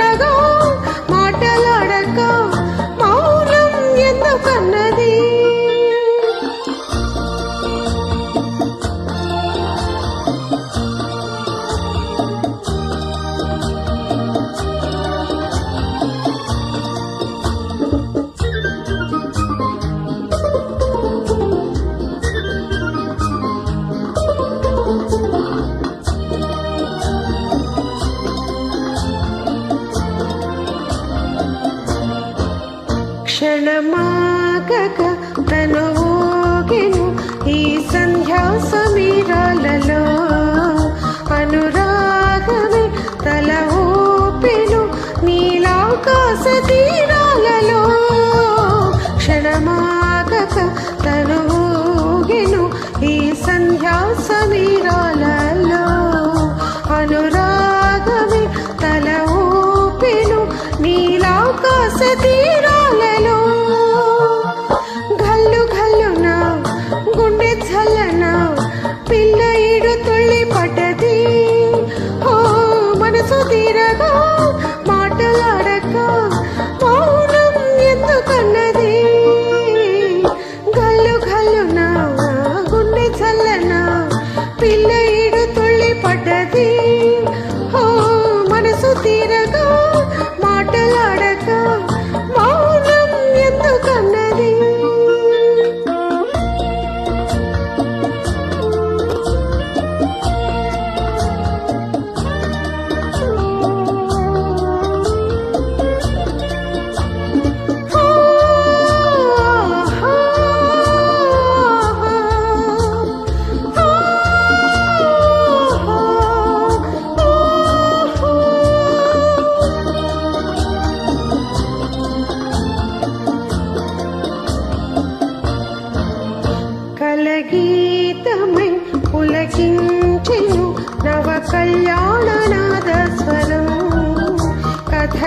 తీరగా మాటలాడక మౌనం ఎందుకన్నది. క్షణమాగక తను ఊగెను ఈ సంధ్యా సమీరాలలో, అనురాగమే తల ఊపెను నీలాకాశ తీరాలలో. క్షణమాగక తను ఊగెను ఈ సంధ్యా సమీరాలలో, అనురాగమే తల ఊపెను నీలాకాశ తీరాలలో. గల్లు గల్లున గుండె చల్లన పిల్ల ఈడు తుళ్ళి పడ్డది. ఓ మనసు తీరగా మాటలాడక మౌనం ఎందుకన్నది. గల్లు గల్లున గుండె చల్లన పిల్ల ఈడు తుళ్ళి పడ్డది. ఓ మనసు తీరగా మాటలాడక మౌనం ఎందుకన్నది. కలగీతమై పులకించెను నవ కళ్యాణ నాద స్వరం, కథ